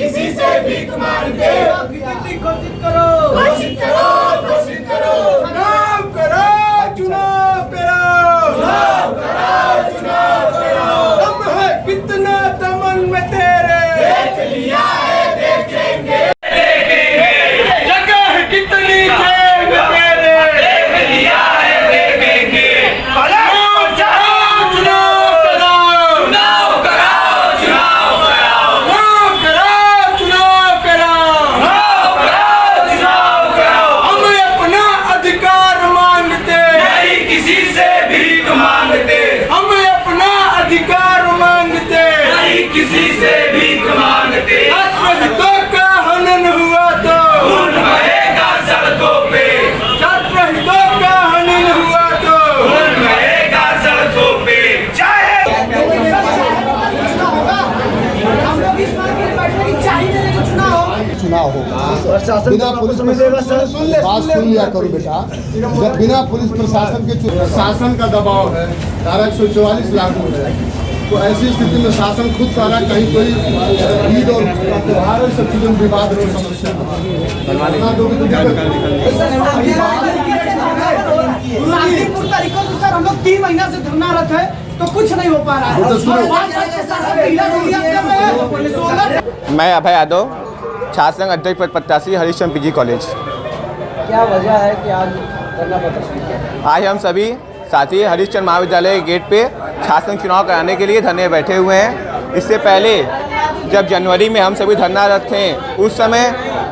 किसी से भीख मांगते घोषित करो, घोषित करो, घोषित करो, चुनाव करो, चुनाव करो, चुनाव करो, चुनाव करो। दम है कितना दमन में तेरे, देख लिया है देखेंगे, जगह है कितनी जेब में तेरे, देख लिया है देखेंगे। चुनाव करो, चुनाव कराओ, चुनाव कराओ, चुनाव करो, चुनाव करो, चुनाव कराओ। हम अपना अधिकार मांगते, नहीं किसी से भीख मांगते, हम अपना अधिकार मांगते, नहीं किसी से भीख मांगते। छात्रहितों का हनन हुआ तो खून बहेगा सड़कों पे, छात्रहितों का हनन हुआ तो खून बहेगा सड़कों पे। चाहे हम लोग इस बात के लिए बैठे कि चाहिए कि चुनाव हो। चुनाव होगा बिना पुलिस बात सुन लिया करो बेटा। जब बिना पुलिस प्रशासन के शासन का दबाव है, धारा 144 लागू है, तो ऐसी स्थिति में शासन खुद कह रहा है कहीं कोई ईद और त्योहार और सब चीजों में विवाद और समस्या बना दोगे तो शांतिपूर्ण तरीकों से सर हम लोग 3 महीना से धरनारत है तो कुछ नहीं हो पा रहा है। तो सुनो। और 5 साल से शासन ढीला ढीला कर रहे हैं। तो 16 मैं अभय यादव, छात्र संघ अध्यक्ष पद प्रत्याशी हरिश्चंद्र पीजी कॉलेज। क्या वजह है कि आज धरना प्रदर्शन किया? आज हम सभी साथी हरिश्चंद्र महाविद्यालय के गेट पे छात्र संघ चुनाव कराने के लिए धरने बैठे हुए हैं। इससे पहले जब जनवरी में हम सभी धरनारत थे, उस समय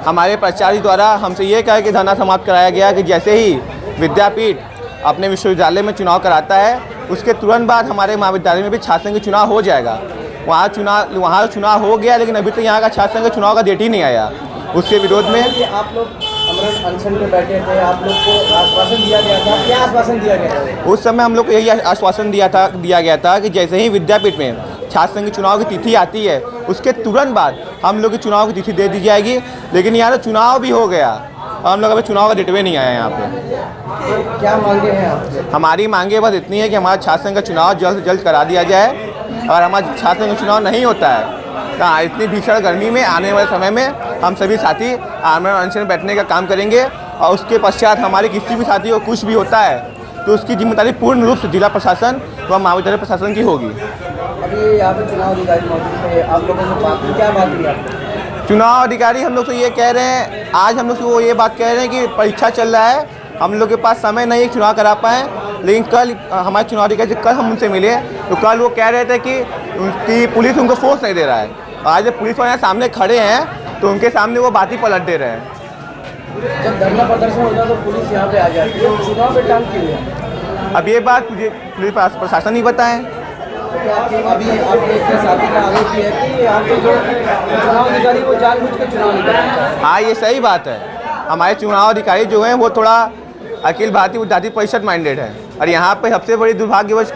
हमारे प्राचार्य द्वारा हमसे ये कहा कि धरना समाप्त कराया गया कि जैसे ही विद्यापीठ अपने विश्वविद्यालय में चुनाव कराता है, उसके तुरंत बाद हमारे महाविद्यालय में भी छात्र संघ चुनाव हो जाएगा। वहाँ चुनाव हो गया, लेकिन अभी तक यहाँ का छात्र संघ चुनाव का डेट ही नहीं आया। उसके विरोध में कि आप लोग अमरण अनशन में बैठे थे, आप लोग को आश्वासन दिया गया था, क्या आश्वासन दिया गया था? उस समय हम लोग को यही आश्वासन दिया गया था कि जैसे ही विद्यापीठ में छात्र संघ चुनाव की तिथि आती है, उसके तुरंत बाद हम लोग की चुनाव की तिथि दे दी जाएगी। लेकिन यहाँ तो चुनाव भी हो गया और हम लोग अभी चुनाव का डेट भी नहीं आया यहाँ पे। क्या मांगे हैं आप? हमारी मांगे बस इतनी है कि हमारा छात्र संघ का चुनाव जल्द से जल्द करा दिया जाए। और हमारा छात्र संघ का चुनाव नहीं होता है तो इतनी भीषण गर्मी में आने वाले समय में हम सभी साथी आमरण अनशन में बैठने का काम करेंगे। और उसके पश्चात हमारे किसी भी साथी को कुछ भी होता है तो उसकी जिम्मेदारी पूर्ण रूप से जिला प्रशासन व महाविद्यालय प्रशासन की होगी। अभी यहाँ पे चुनाव अधिकारी मौजूद थे, आप लोगों से बात की, क्या बात की आपने? चुनाव अधिकारी हम लोग से ये कह रहे हैं, आज हम लोग से वो ये बात कह रहे हैं कि परीक्षा चल रहा है, हम लोग के पास समय नहीं है चुनाव करा पाएँ। लेकिन कल हमारे चुनाव अधिकारी कल हम उनसे मिले तो कल वो कह रहे थे कि पुलिस उनको फोर्स नहीं दे रहा है। आज जब पुलिस वाले सामने खड़े हैं तो उनके सामने वो बात ही पलट दे रहे हैं। जब धरना प्रदर्शन होता है तो पुलिस यहाँ पे आ जाती है, चुनाव पे टांग क्यों है? अब ये बात मुझे पुलिस प्रशासन ही बताएं। क्या अभी आपके एक साथी का आरोप ये है कि यहाँ पे जो चुनाव अधिकारी वो जानबूझ के चुनाव नहीं करना? हाँ, ये सही बात है। हमारे चुनाव अधिकारी जो हैं वो थोड़ा अखिल भारतीय विद्यार्थी परिषद माइंडेड है। और यहाँ पे सबसे बड़ी दुर्भाग्यवश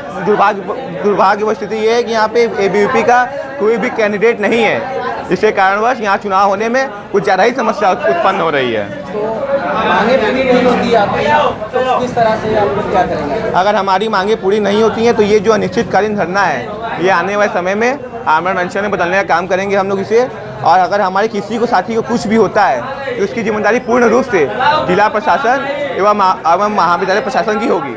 स्थिति ये है कि यहाँ पे एबीवीपी का कोई भी कैंडिडेट नहीं है, जिसके कारणवश यहाँ चुनाव होने में कुछ ज़्यादा ही समस्या उत्पन्न हो रही है। तो मांगे पूरी नहीं होती आपकी, तो किस तरह से आप लोग क्या करेंगे? अगर हमारी मांगे पूरी नहीं होती हैं तो ये जो अनिश्चितकालीन धरना है, ये आने वाले समय में आमरण अनशन में बदलने का काम करेंगे हम लोग इसे। और अगर हमारे किसी को साथी को कुछ भी होता है तो उसकी जिम्मेदारी पूर्ण रूप से जिला प्रशासन एवं महाविद्यालय प्रशासन की होगी।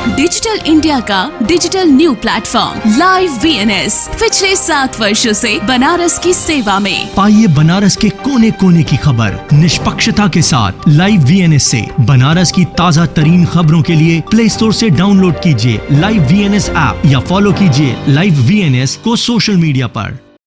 डिजिटल इंडिया का digital new platform live VNS पिछले 7 वर्षों से बनारस की सेवा में। पाइए बनारस के कोने कोने की खबर निष्पक्षता के साथ। लाइव वीएनएस से बनारस की ताज़ा तरीन खबरों के लिए प्ले स्टोर से डाउनलोड कीजिए लाइव वीएनएस ऐप या फॉलो कीजिए लाइव वीएनएस को सोशल मीडिया पर।